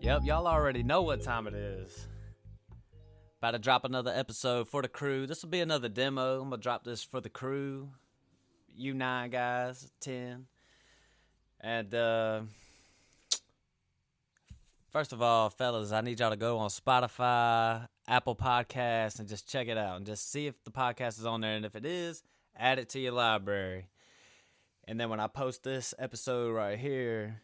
Yep, y'all already know what time it is. About to drop another episode for the crew. This will be another demo. I'm going to drop this for the crew. You 9 guys, 10. And, first of all, fellas, I need y'all to go on Spotify, Apple Podcasts, and just check it out. And just see if the podcast is on there. And if it is, add it to your library. And then when I post this episode right here,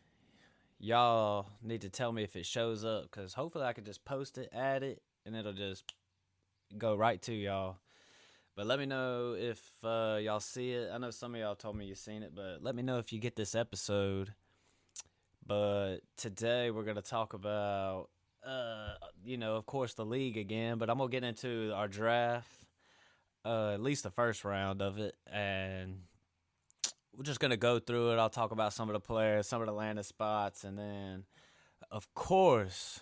y'all need to tell me if it shows up, because hopefully I can just post it, add it, and it'll just go right to y'all. But let me know if y'all see it. I know some of y'all told me you seen it, but let me know if you get this episode. But today we're going to talk about, of course, the league again, but I'm going to get into our draft, at least the first round of it, and we're just going to go through it. I'll talk about some of the players, some of the landing spots, and then, of course,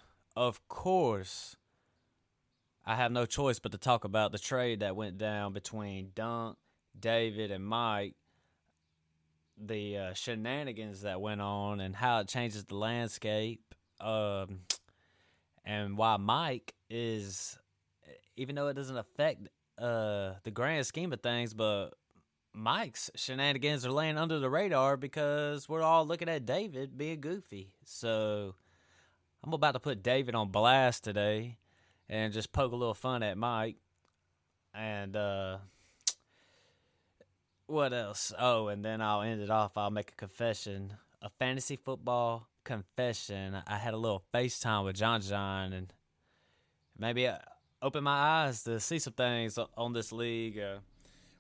I have no choice but to talk about the trade that went down between Dunk, David, and Mike, the shenanigans that went on, and how it changes the landscape, and why Mike is, even though it doesn't affect the grand scheme of things, but Mike's shenanigans are laying under the radar because we're all looking at David being goofy. So I'm about to put David on blast today and just poke a little fun at Mike. And what else? Oh, and then I'll end it off. I'll make a confession, a fantasy football confession. I had a little FaceTime with John, and maybe I opened my eyes to see some things on this league.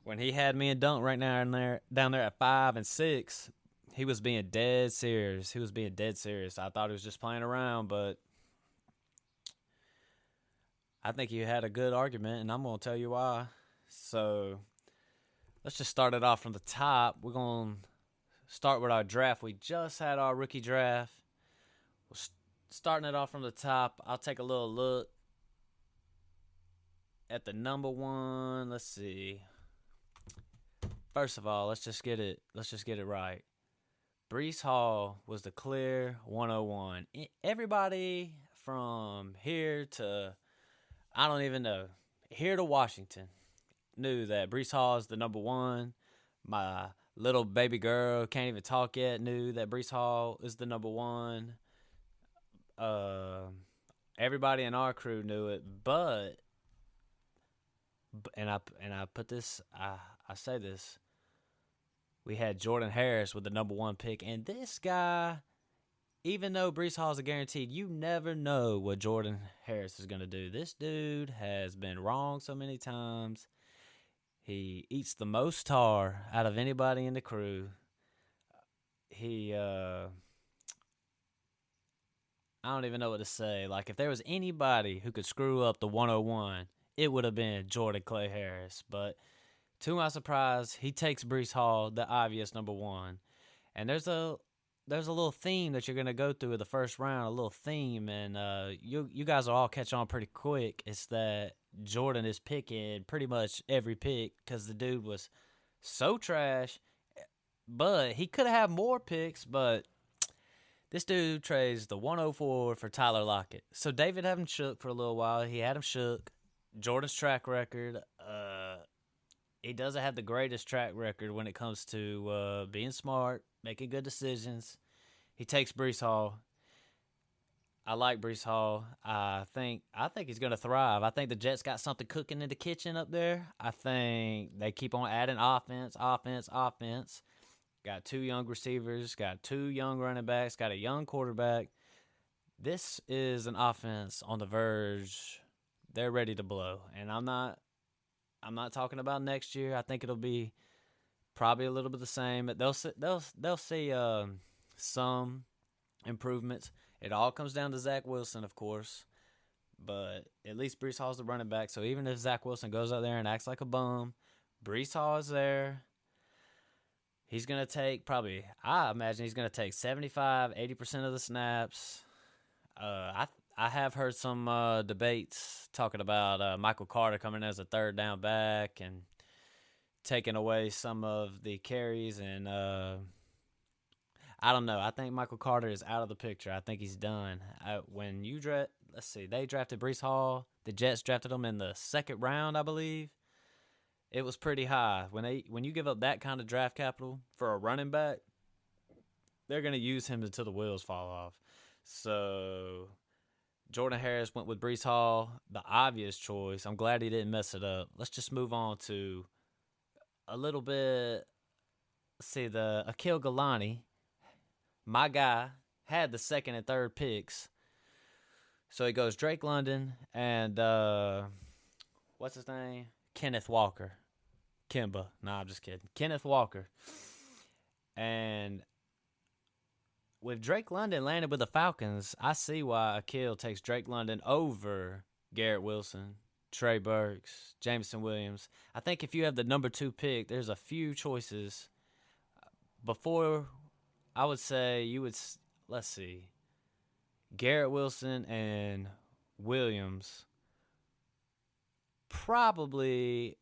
When he had me and Dunk right now down there at 5 and 6, he was being dead serious. I thought he was just playing around, but I think he had a good argument, and I'm going to tell you why. So let's just start it off from the top. We're going to start with our draft. We just had our rookie draft. We're starting it off from the top. I'll take a little look at the number one. Let's see. First of all, let's just get it right. Breece Hall was the clear 101. Everybody from here to, I don't even know, here to Washington knew that Breece Hall is the number one. My little baby girl, can't even talk yet, knew that Breece Hall is the number one. Everybody in our crew knew it, but I put this, I say this, we had Jordan Harris with the number one pick, and this guy, even though Breece Hall is a guaranteed, you never know what Jordan Harris is going to do. This dude has been wrong so many times. He eats the most tar out of anybody in the crew. I don't even know what to say. Like, if there was anybody who could screw up the 101, it would have been Jordan Clay Harris. But to my surprise, he takes Breece Hall, the obvious number one. And there's a little theme that you're going to go through in the first round, a little theme, and you guys will all catch on pretty quick. It's that Jordan is picking pretty much every pick because the dude was so trash. But he could have had more picks, but this dude trades the 104 for Tyler Lockett. So David had him shook for a little while. He had him shook. Jordan's track record, he doesn't have the greatest track record when it comes to being smart, making good decisions. He takes Breece Hall. I like Breece Hall. I think he's going to thrive. I think the Jets got something cooking in the kitchen up there. I think they keep on adding offense. Got 2 young receivers, got 2 young running backs, got a young quarterback. This is an offense on the verge. They're ready to blow. And I'm not talking about next year. I think it'll be probably a little bit the same. But they'll see some improvements. It all comes down to Zach Wilson, of course. But at least Breece Hall's the running back. So even if Zach Wilson goes out there and acts like a bum, Breece Hall is there. He's going to take probably, I imagine he's going to take 75, 80% of the snaps. I have heard some debates talking about Michael Carter coming as a third down back and taking away some of the carries. And I don't know. I think Michael Carter is out of the picture. I think he's done. When you let's see, they drafted Breece Hall. The Jets drafted him in the second round, I believe. It was pretty high. When you give up that kind of draft capital for a running back, they're going to use him until the wheels fall off. So Jordan Harris went with Breece Hall, the obvious choice. I'm glad he didn't mess it up. Let's just move on to a little bit. Let's see, the Akil Galani, my guy, had the second and third picks. So he goes Drake London and what's his name? Kenneth Walker. Kimba. Nah, I'm just kidding. Kenneth Walker. And with Drake London landed with the Falcons, I see why Akil takes Drake London over Garrett Wilson, Trey Burks, Jameson Williams. I think if you have the number 2 pick, there's a few choices. Before, I would say you would, let's see, Garrett Wilson and Williams probably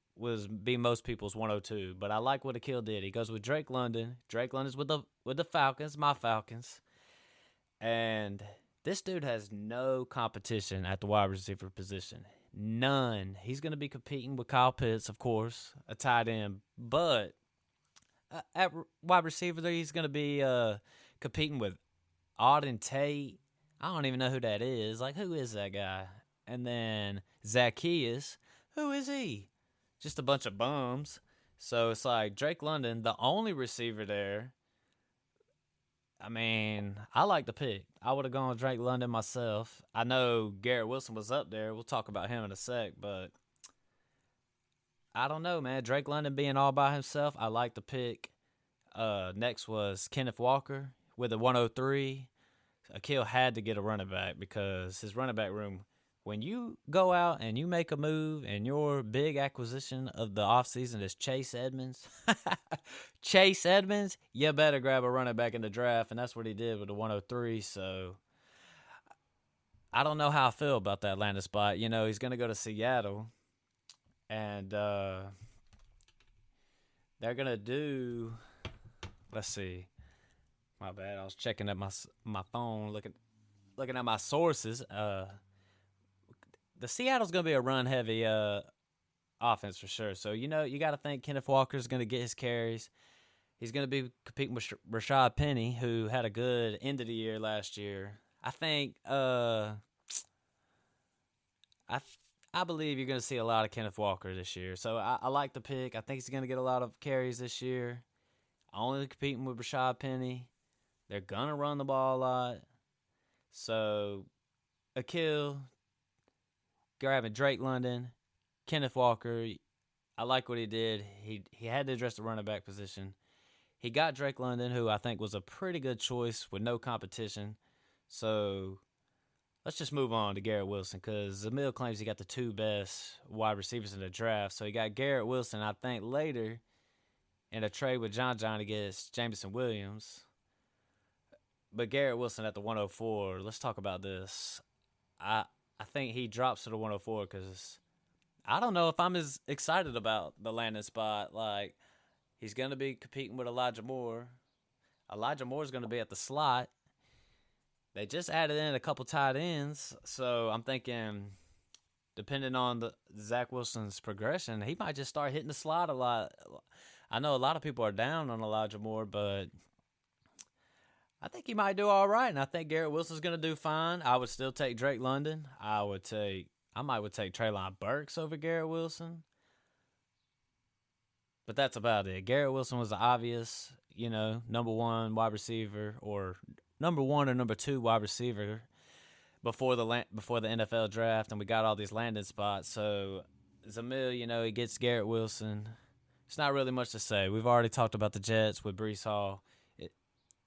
be most people's 102, but I like what Akil did. He goes with Drake London. Drake London's with the Falcons, my Falcons. And this dude has no competition at the wide receiver position. None. He's going to be competing with Kyle Pitts, of course, a tight end. But at wide receiver, he's going to be competing with Auden Tate. I don't even know who that is. Like, who is that guy? And then Zacchaeus. Who is he? Just a bunch of bums. So it's like Drake London, the only receiver there. I mean, I like the pick. I would have gone with Drake London myself. I know Garrett Wilson was up there. We'll talk about him in a sec, but I don't know, man. Drake London being all by himself, I like the pick. Next was Kenneth Walker with a 103. Akil had to get a running back because his running back room, when you go out and you make a move and your big acquisition of the offseason is Chase Edmonds, you better grab a running back in the draft, and that's what he did with the 103. So I don't know how I feel about that Atlanta spot. You know, he's going to go to Seattle, and they're going to do, let's see. My bad. I was checking at my phone, looking at my sources. The Seattle's going to be a run-heavy offense for sure. So, you know, you got to think Kenneth Walker's going to get his carries. He's going to be competing with Rashad Penny, who had a good end of the year last year. I think I believe you're going to see a lot of Kenneth Walker this year. So, I like the pick. I think he's going to get a lot of carries this year. Only competing with Rashad Penny. They're going to run the ball a lot. So, Akil grabbing Drake London, Kenneth Walker. I like what he did. He had to address the running back position. He got Drake London, who I think was a pretty good choice with no competition. So let's just move on to Garrett Wilson because Zamil claims he got the 2 best wide receivers in the draft. So he got Garrett Wilson, I think, later in a trade with John against Jameson Williams. But Garrett Wilson at the 104, let's talk about this. I think he drops to the 104 because I don't know if I'm as excited about the landing spot. Like, he's going to be competing with Elijah Moore. Elijah Moore's going to be at the slot. They just added in a couple tight ends. So I'm thinking, depending on Zach Wilson's progression, he might just start hitting the slot a lot. I know a lot of people are down on Elijah Moore, but I think he might do all right, and I think Garrett Wilson's going to do fine. I would still take Drake London. I would take Treylon Burks over Garrett Wilson. But that's about it. Garrett Wilson was the obvious, number 1 wide receiver or number 1 or number 2 wide receiver before the NFL draft, and we got all these landing spots. So Zamil, he gets Garrett Wilson. It's not really much to say. We've already talked about the Jets with Breece Hall.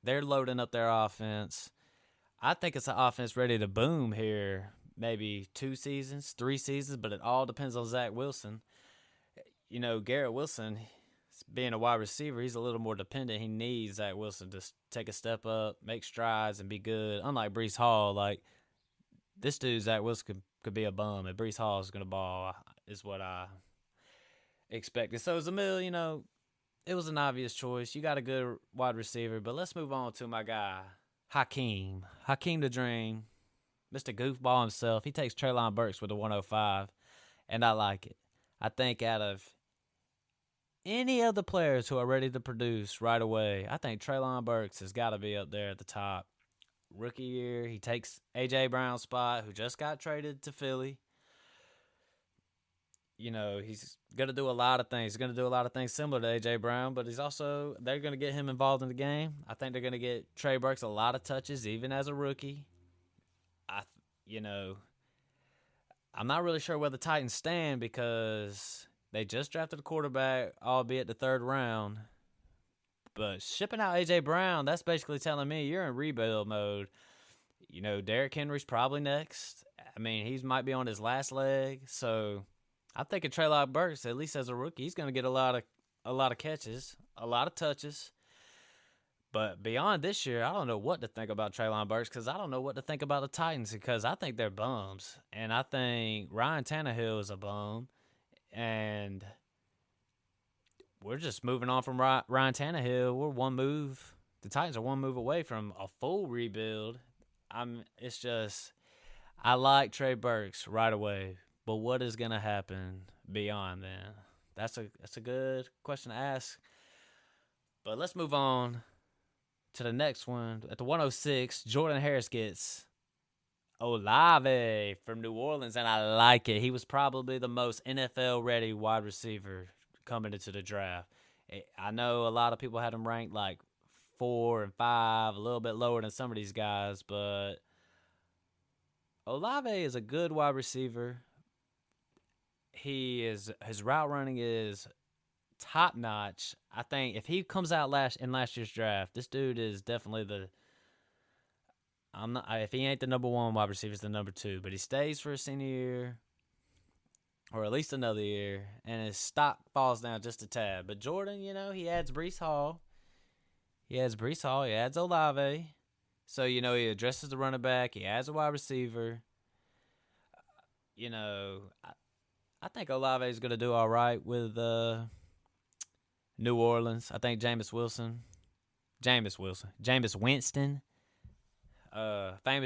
They're loading up their offense. I think it's an offense ready to boom here. Maybe 2 seasons, 3 seasons, but it all depends on Zach Wilson. Garrett Wilson has being a wide receiver, he's a little more dependent. He needs Zach Wilson to take a step up, make strides, and be good. Unlike Brees Hall, like this dude, Zach Wilson could be a bum, and Brees Hall is going to ball, is what I expected. So Zamil, it was an obvious choice. You got a good wide receiver, but let's move on to my guy, Hakeem the Dream, Mr. Goofball himself. He takes Treylon Burks with a 105, and I like it. I think out of any of the players who are ready to produce right away, I think Treylon Burks has got to be up there at the top. Rookie year, he takes A.J. Brown's spot, who just got traded to Philly. He's going to do a lot of things. He's going to do a lot of things similar to A.J. Brown, but they're going to get him involved in the game. I think they're going to get Trey Burks a lot of touches, even as a rookie. I'm not really sure where the Titans stand because they just drafted a quarterback, albeit the third round. But shipping out A.J. Brown, that's basically telling me you're in rebuild mode. Derrick Henry's probably next. I mean, he might be on his last leg. So I'm thinking Treylon Burks, at least as a rookie, he's going to get a lot of catches, a lot of touches. But beyond this year, I don't know what to think about Treylon Burks because I don't know what to think about the Titans because I think they're bums. And I think Ryan Tannehill is a bum. And we're just moving on from Ryan Tannehill. We're one move. The Titans are one move away from a full rebuild. I like Trey Burks right away. But what is going to happen beyond then? That's a good question to ask. But let's move on to the next one. At the 106, Jordan Harris gets Olave from New Orleans, and I like it. He was probably the most NFL-ready wide receiver coming into the draft. I know a lot of people had him ranked like 4 and 5, a little bit lower than some of these guys, but Olave is a good wide receiver. His route running is top notch. I think if he comes out in last year's draft, this dude is definitely if he ain't the number one wide receiver, he's the number 2. But he stays for his senior year, or at least another year, and his stock falls down just a tad. But Jordan, he adds Brees Hall. He adds Olave. So, he addresses the running back. He adds a wide receiver. I think Olave is going to do all right with New Orleans. I think Jameis Winston, famous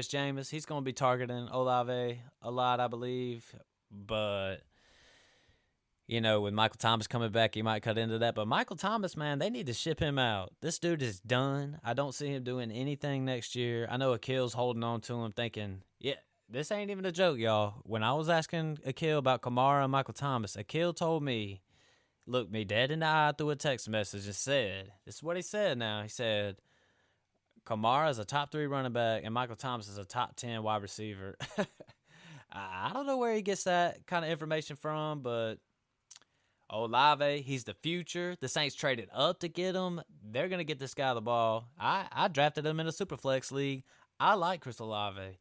Jameis, he's going to be targeting Olave a lot, I believe. But, with Michael Thomas coming back, he might cut into that. But Michael Thomas, man, they need to ship him out. This dude is done. I don't see him doing anything next year. I know Akil's holding on to him thinking, yeah, this ain't even a joke, y'all. When I was asking Akil about Kamara and Michael Thomas, Akil told me, looked me dead in the eye through a text message and said, this is what he said now. He said, Kamara is a top 3 running back and Michael Thomas is a top 10 wide receiver. I don't know where he gets that kind of information from, but Olave, he's the future. The Saints traded up to get him. They're going to get this guy the ball. I drafted him in a Superflex league. I like Chris Olave.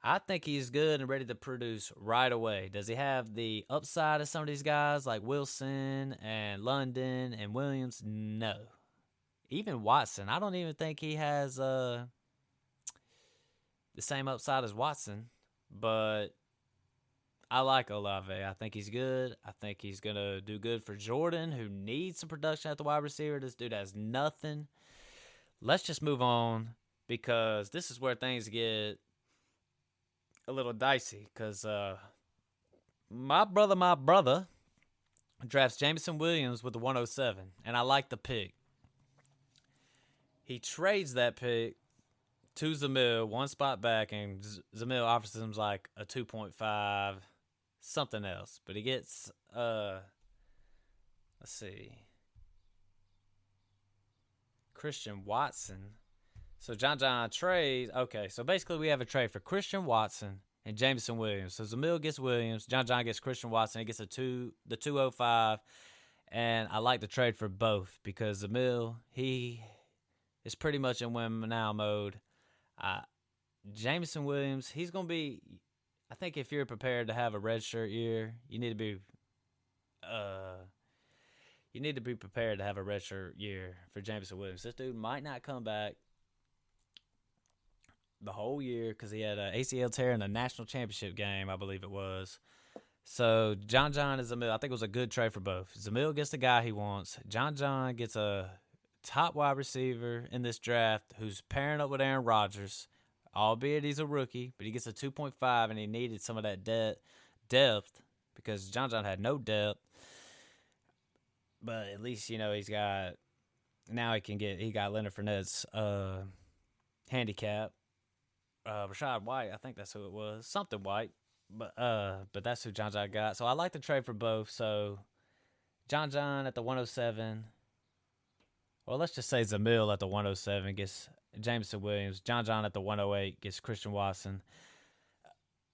I think he's good and ready to produce right away. Does he have the upside of some of these guys like Wilson and London and Williams? No. Even Watson, I don't even think he has the same upside as Watson. But I like Olave. I think he's good. I think he's going to do good for Jordan, who needs some production at the wide receiver. This dude has nothing. Let's just move on because this is where things get a little dicey because my brother drafts Jameson Williams with the 107, and I like the pick. He trades that pick to Zamil, one spot back, and Zamil offers him like a 2.5, something else. But he gets, let's see, Christian Watson. So John trades. Okay, so basically we have a trade for Christian Watson and Jameson Williams. So Zamil gets Williams. John gets Christian Watson. He gets the 205. And I like the trade for both because Zamil, he is pretty much in win now mode. Jameson Williams, he's going to be, I think if you're prepared to have a redshirt year, you need to be, you need to be prepared to have a redshirt year for Jameson Williams. This dude might not come back the whole year because he had an ACL tear in the national championship game, I believe it was. So John and Zamil, I think it was a good trade for both. Zamil gets the guy he wants. John gets a top wide receiver in this draft who's pairing up with Aaron Rodgers, albeit he's a rookie, but he gets a 2.5, and he needed some of that depth because John had no depth. But at least, he's got – now he got Leonard Fournette's handicap. Rashad White, I think that's who it was. Something White. But that's who John got. So I like the trade for both. So John at the 107. Well, let's just say Zamil at the 107 gets Jameson Williams. John at the 108 gets Christian Watson.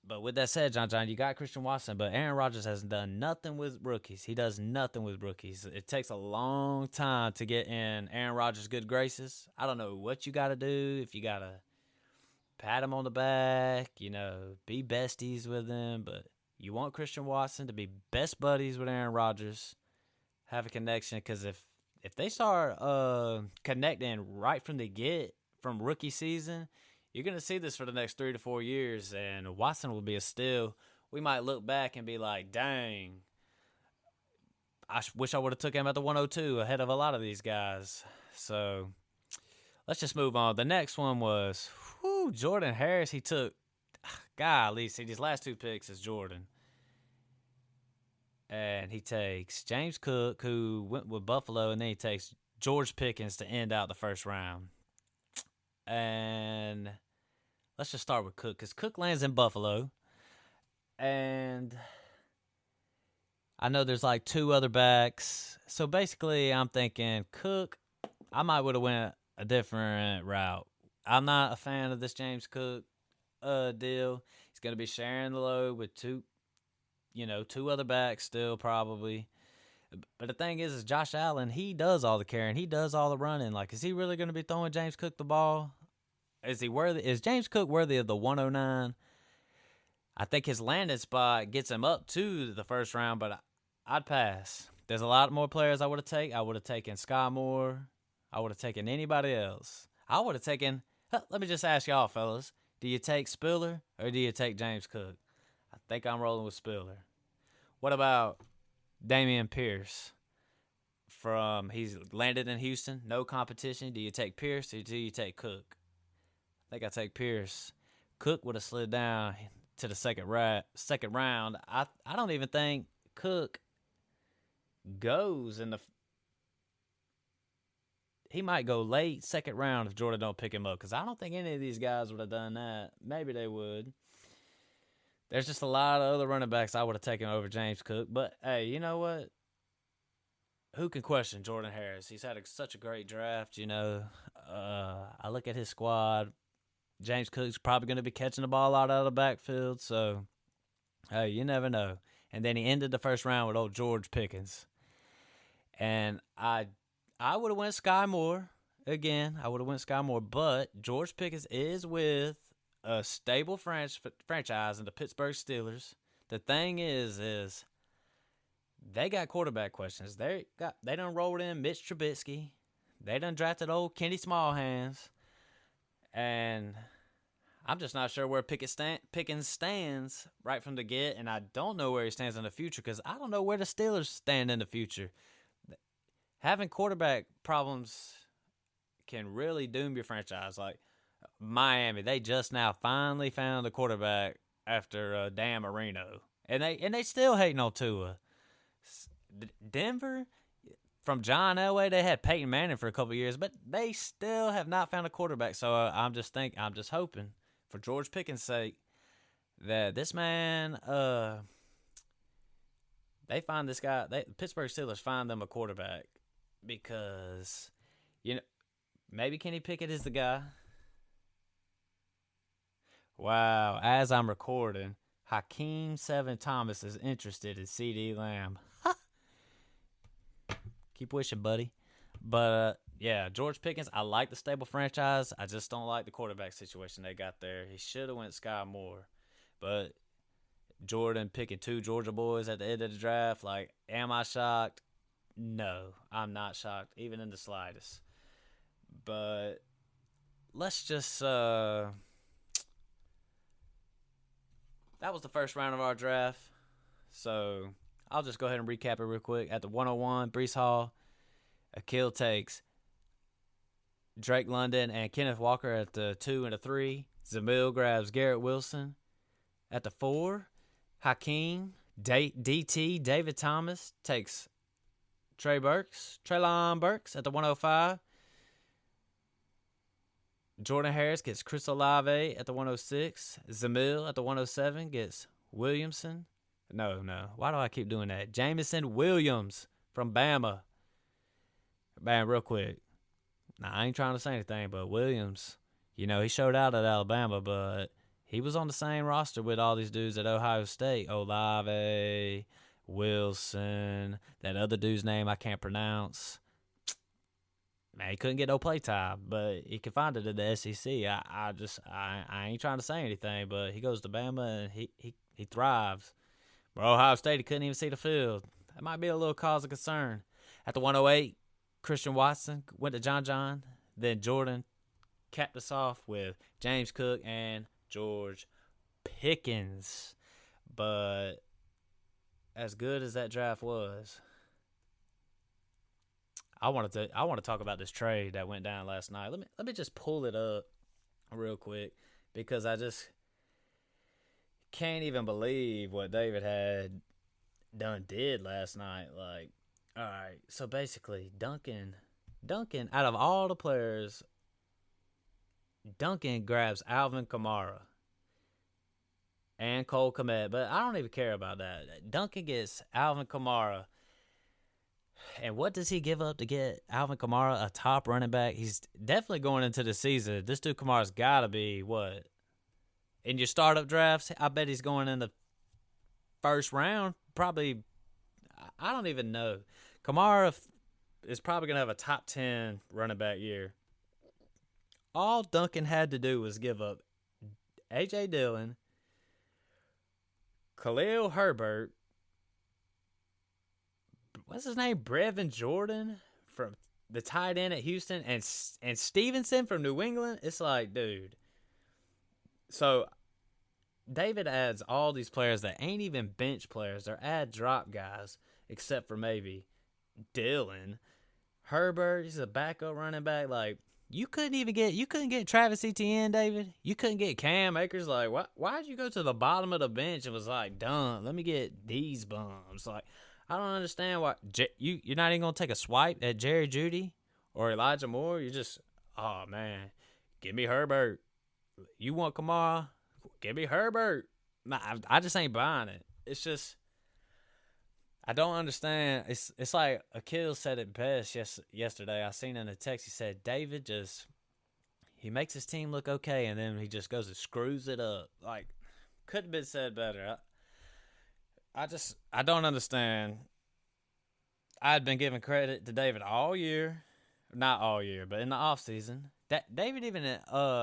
But with that said, John, you got Christian Watson, but Aaron Rodgers has done nothing with rookies. He does nothing with rookies. It takes a long time to get in Aaron Rodgers' good graces. I don't know what you got to do, if you got to pat him on the back, be besties with him, but you want Christian Watson to be best buddies with Aaron Rodgers, have a connection, because if they start connecting right from the get, from rookie season, you're going to see this for the next 3 to 4 years, and Watson will be a steal. We might look back and be like, dang, I wish I would have took him at the 102 ahead of a lot of these guys. So let's just move on. The next one was Jordan Harris. He took, golly, see, these last 2 picks is Jordan. And he takes James Cook, who went with Buffalo, and then he takes George Pickens to end out the first round. And let's just start with Cook, because Cook lands in Buffalo. And I know there's like 2 other backs. So basically, I'm thinking Cook, I might would have went a different route. I'm not a fan of this James Cook deal. He's going to be sharing the load with 2 other backs still probably. But the thing is Josh Allen, he does all the carrying. He does all the running. Like, is he really going to be throwing James Cook the ball? Is James Cook worthy of the 109? I think his landing spot gets him up to the first round, but I'd pass. There's a lot more players I would have taken. I would have taken Sky Moore. I would have taken anybody else. I would have taken, let me just ask y'all, fellas. Do you take Spiller or do you take James Cook? I think I'm rolling with Spiller. What about Dameon Pierce? He's landed in Houston, no competition. Do you take Pierce or do you take Cook? I think I take Pierce. Cook would have slid down to the second round. I don't even think Cook goes in the. He might go late second round if Jordan don't pick him up, because I don't think any of these guys would have done that. Maybe they would. There's just a lot of other running backs I would have taken over James Cook. But, hey, you know what? Who can question Jordan Harris? He's had such a great draft, I look at his squad. James Cook's probably going to be catching the ball out of the backfield. So, hey, you never know. And then he ended the first round with old George Pickens. And I would have went Sky Moore. Again, I would have went Sky Moore. But George Pickens is with a stable franchise in the Pittsburgh Steelers. The thing is they got quarterback questions. They done rolled in Mitch Trubisky. They done drafted old Kenny Smallhands. And I'm just not sure where Pickens stands right from the get, and I don't know where he stands in the future, because I don't know where the Steelers stand in the future. Having quarterback problems can really doom your franchise. Like Miami, they just now finally found a quarterback after Dan Marino, and they still hating on Tua. Denver, from John Elway, they had Peyton Manning for a couple of years, but they still have not found a quarterback. So I'm just hoping, for George Pickens' sake, that this man, they find this guy. Pittsburgh Steelers find them a quarterback, because maybe Kenny Pickett is the guy. Wow, as I'm recording, Hakeem Seven Thomas is interested in CeeDee Lamb. Keep wishing, buddy. But, yeah, George Pickens, I like the stable franchise. I just don't like the quarterback situation they got there. He should have went Sky Moore. But Jordan picking 2 Georgia boys at the end of the draft, like, am I shocked? No, I'm not shocked, even in the slightest. But let's just that was the first round of our draft. So I'll just go ahead and recap it real quick. At the 101, Brees Hall, Akil takes Drake London and Kenneth Walker at the 2 and the 3. Zamil grabs Garrett Wilson. At the 4, Hakeem, DT, David Thomas takes Treylon Burks at the 105. Jordan Harris gets Chris Olave at the 106. Zamil at the 107 gets Williamson. No. Why do I keep doing that? Jameson Williams from Bama. Man, real quick. Now, I ain't trying to say anything, but Williams, he showed out at Alabama, but he was on the same roster with all these dudes at Ohio State. Olave, Wilson, that other dude's name I can't pronounce. Man, he couldn't get no play time, but he could find it in the SEC. I ain't trying to say anything, but he goes to Bama and he thrives. But Ohio State, he couldn't even see the field. That might be a little cause of concern. At the 108, Christian Watson went to John. Then Jordan capped us off with James Cook and George Pickens. But as good as that draft was, I want to talk about this trade that went down last night. Let me just pull it up real quick because I just can't even believe what David had did last night. Like, all right, so basically Duncan, out of all the players, Duncan grabs Alvin Kamara and Cole Kmet, but I don't even care about that. Duncan gets Alvin Kamara. And what does he give up to get Alvin Kamara, a top running back? He's definitely going into the season. This dude Kamara's got to be, what? In your startup drafts, I bet he's going in the first round. Probably, I don't even know. Kamara is probably going to have a top 10 running back year. All Duncan had to do was give up A.J. Dillon, Khalil Herbert, what's his name? Brevin Jordan from the tight end at Houston, and Stevenson from New England. It's like, dude. So David adds all these players that ain't even bench players. They're add drop guys, except for maybe Dillon. Herbert, he's a backup running back. Like, you couldn't get Travis Etienne, David. You couldn't get Cam Akers. Like, why'd you go to the bottom of the bench and was like, done, let me get these bums? Like, I don't understand why you're not even going to take a swipe at Jerry Jeudy or Elijah Moore. You're just, oh, man, give me Herbert. You want Kamara? Give me Herbert. Nah, I just ain't buying it. It's just, I don't understand. It's like Akil said it best yesterday. I seen in a text, he said, David he makes his team look okay, and then he just goes and screws it up. Like, could have been said better. I don't understand. I had been giving credit to David all year. Not all year, but in the offseason. That David even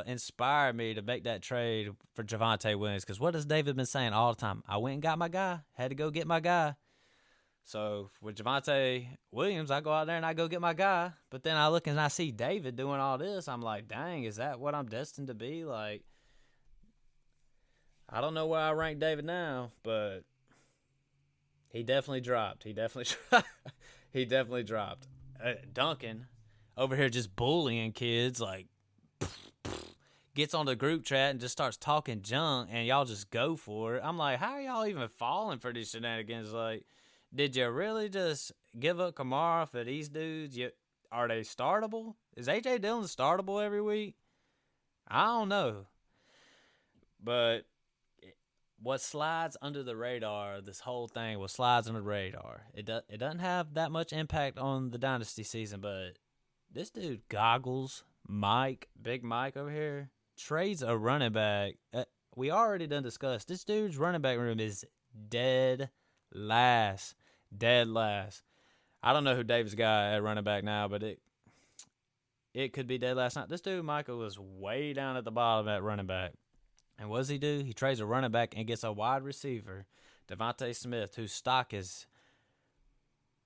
inspired me to make that trade for Javonte Williams. Because what has David been saying all the time? I went and got my guy. Had to go get my guy. So with Javonte Williams, I go out there and I go get my guy. But then I look and I see David doing all this. I'm like, dang, is that what I'm destined to be? Like, I don't know where I rank David now, but he definitely dropped. He definitely dropped. Duncan over here just bullying kids, like, gets on the group chat and just starts talking junk, and y'all just go for it. I'm like, how are y'all even falling for these shenanigans? Like, did you really just give up Kamara for these dudes? Are they startable? Is A.J. Dillon startable every week? I don't know. But what slides under the radar, this whole thing, what slides under the radar, it doesn't have that much impact on the Dynasty season, but this dude Goggles, Big Mike over here, trades a running back. We already done discussed. This dude's running back room is dead last. Dead last. I don't know who David's got at running back now, but it could be dead last night. This dude, Michael, was way down at the bottom at running back. And what does he do? He trades a running back and gets a wide receiver, Devontae Smith, whose stock is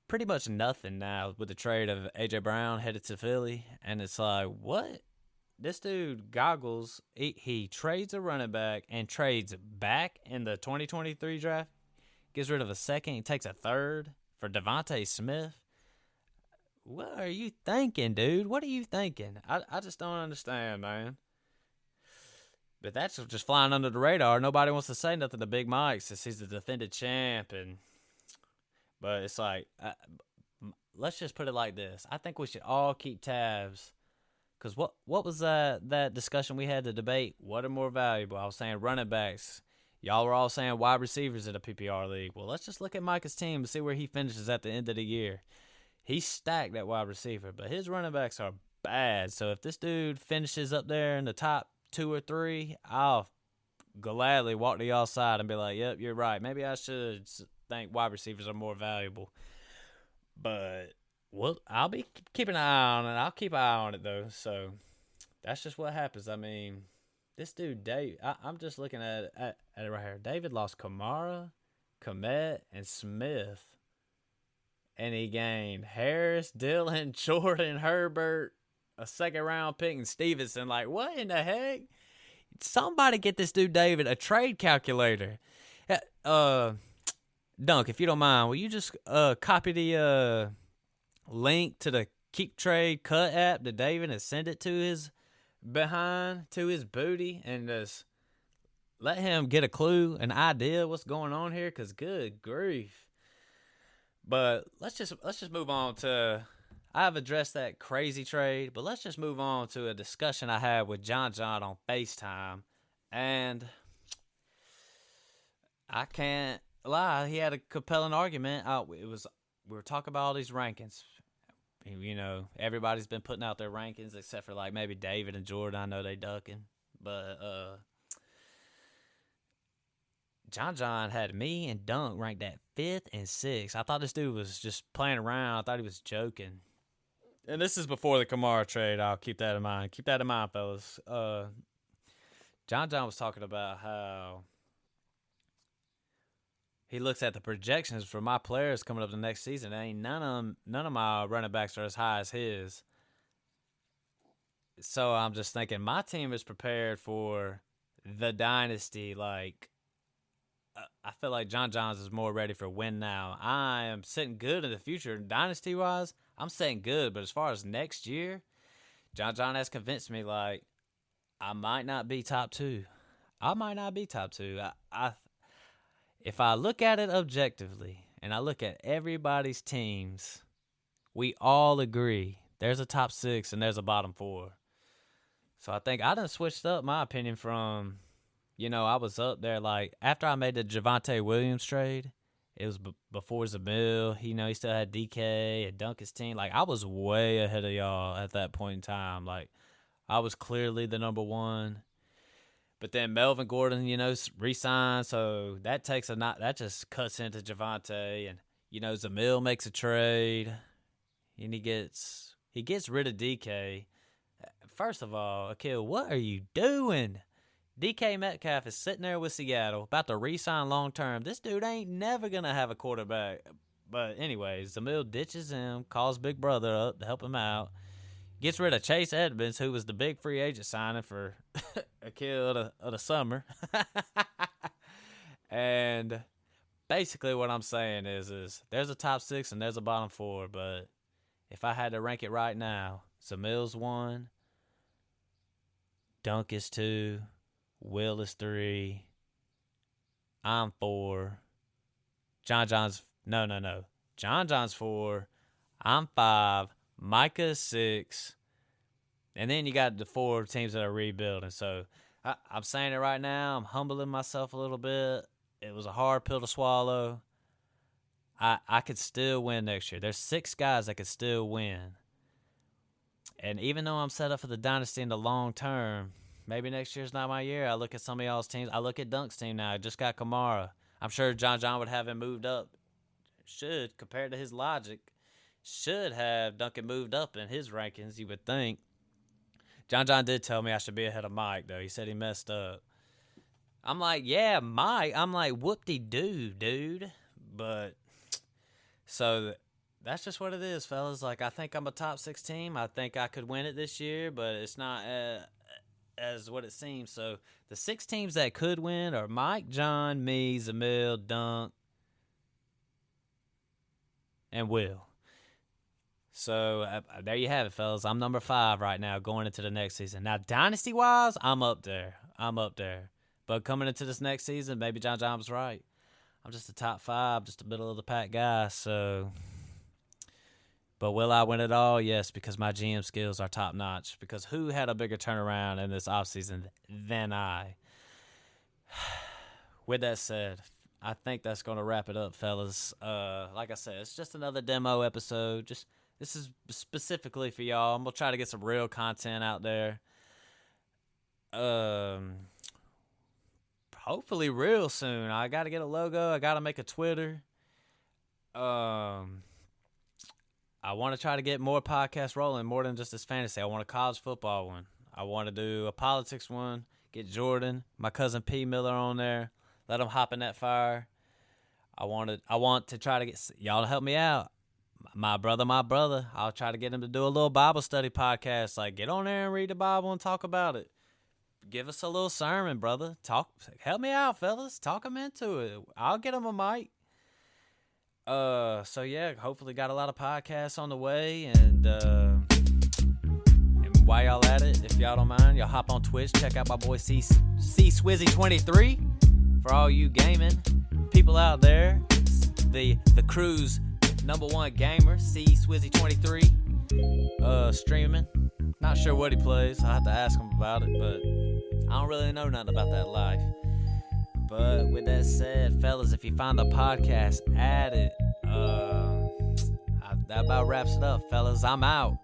pretty much nothing now with the trade of A.J. Brown headed to Philly. And it's like, what? This dude goggles. He trades a running back and trades back in the 2023 draft. Gets rid of a second. He takes a third for Devontae Smith. What are you thinking, dude? What are you thinking? I just don't understand, man. But that's just flying under the radar. Nobody wants to say nothing to Big Mike since he's the defended champ. But it's like, let's just put it like this. I think we should all keep tabs. Because what was that discussion we had to debate? What are more valuable? I was saying running backs. Y'all were all saying wide receivers in a PPR league. Well, let's just look at Micah's team and see where he finishes at the end of the year. He's stacked at wide receiver, but his running backs are bad. So if this dude finishes up there in the top 2 or 3, I'll gladly walk to y'all side and be like, yep, you're right. Maybe I should think wide receivers are more valuable. But I'll be keeping an eye on it. I'll keep an eye on it, though. So that's just what happens. I mean, this dude, Dave, I'm just looking at it right here. David lost Kamara, Kmet, and Smith. And he gained Harris, Dillon, Jordan, Herbert, a second-round pick, and Stevenson. Like, what in the heck? Somebody get this dude David a trade calculator. Dunk, if you don't mind, will you just copy the link to the Keep Trade Cut app to David and send it to his booty, and just let him get a clue, an idea what's going on here? Because good grief. But let's just move on to, I've addressed that crazy trade, but let's just move on to a discussion I had with John on FaceTime. And I can't lie, he had a compelling argument. We were talking about all these rankings. You know, everybody's been putting out their rankings except for like maybe David and Jordan. I know they ducking. But John had me and Dunk ranked at 5th and 6th. I thought this dude was just playing around. I thought he was joking. And this is before the Kamara trade. I'll keep that in mind. Keep that in mind, fellas. John was talking about how he looks at the projections for my players coming up the next season. Ain't none of my running backs are as high as his. So I'm just thinking my team is prepared for the dynasty. Like, I feel like John's is more ready for win now. I am sitting good in the future. Dynasty-wise, I'm sitting good. But as far as next year, John has convinced me, like, I might not be top 2. If I look at it objectively and I look at everybody's teams, we all agree there's a top 6 and there's a bottom 4. So I think I done switched up my opinion from, you know, I was up there like after I made the Javonte Williams trade. It was before Zamil. You know, he still had DK and Duncan's team. Like, I was way ahead of y'all at that point in time. Like, I was clearly the number 1. But then Melvin Gordon, you know, re-signed, so that just cuts into Javonte, and you know Zamil makes a trade, and he gets rid of DK. First of all, Akil, what are you doing? DK Metcalf is sitting there with Seattle, about to re-sign long term. This dude ain't never gonna have a quarterback. But anyways, Zamil ditches him, calls Big Brother up to help him out. Gets rid of Chase Edmonds, who was the big free agent signing for a kill of the summer. And basically what I'm saying is there's a top 6 and there's a bottom 4. But if I had to rank it right now, Zamil's 1, Dunk is 2, Will is 3, I'm 4, John's 4, I'm 5, Micah is 6, and then you got the 4 teams that are rebuilding. So I'm saying it right now. I'm humbling myself a little bit. It was a hard pill to swallow. I could still win next year. There's 6 guys that could still win. And even though I'm set up for the dynasty in the long term, maybe next year's not my year. I look at some of y'all's teams. I look at Dunk's team now. I just got Kamara. I'm sure John would have him moved up. Should, compared to his logic. Should have Duncan moved up in his rankings, you would think. John did tell me I should be ahead of Mike, though. He said he messed up. I'm like, yeah, Mike. I'm like, whoop-de-doo, dude. But, so that's just what it is, fellas. Like, I think I'm a top 6 team. I think I could win it this year, but it's not as what it seems. So the 6 teams that could win are Mike, John, me, Zamil, Dunk, and Will. So there you have it, fellas. I'm number 5 right now going into the next season. Now, dynasty-wise, I'm up there. But coming into this next season, maybe John was right. I'm just a top 5, just a middle-of-the-pack guy. So, but will I win it all? Yes, because my GM skills are top-notch. Because who had a bigger turnaround in this offseason than I? With that said, I think that's going to wrap it up, fellas. Like I said, it's just another demo episode. This is specifically for y'all. I'm going to try to get some real content out there. Hopefully real soon. I got to get a logo. I got to make a Twitter. I want to try to get more podcasts rolling, more than just this fantasy. I want a college football one. I want to do a politics one. Get Jordan, my cousin P. Miller on there. Let him hop in that fire. I want to try to get y'all to help me out. My brother. I'll try to get him to do a little Bible study podcast. Like, get on there and read the Bible and talk about it. Give us a little sermon, brother. Help me out, fellas. Talk him into it. I'll get him a mic. So yeah, hopefully got a lot of podcasts on the way, and while y'all at it, if y'all don't mind, y'all hop on Twitch, check out my boy C Swizzy 23 for all you gaming people out there. The crew's #1 gamer, C Swizzy 23, streaming. Not sure what he plays. I have to ask him about it, but I don't really know nothing about that life. But with that said, fellas, if you find the podcast, add it. That about wraps it up, fellas. I'm out.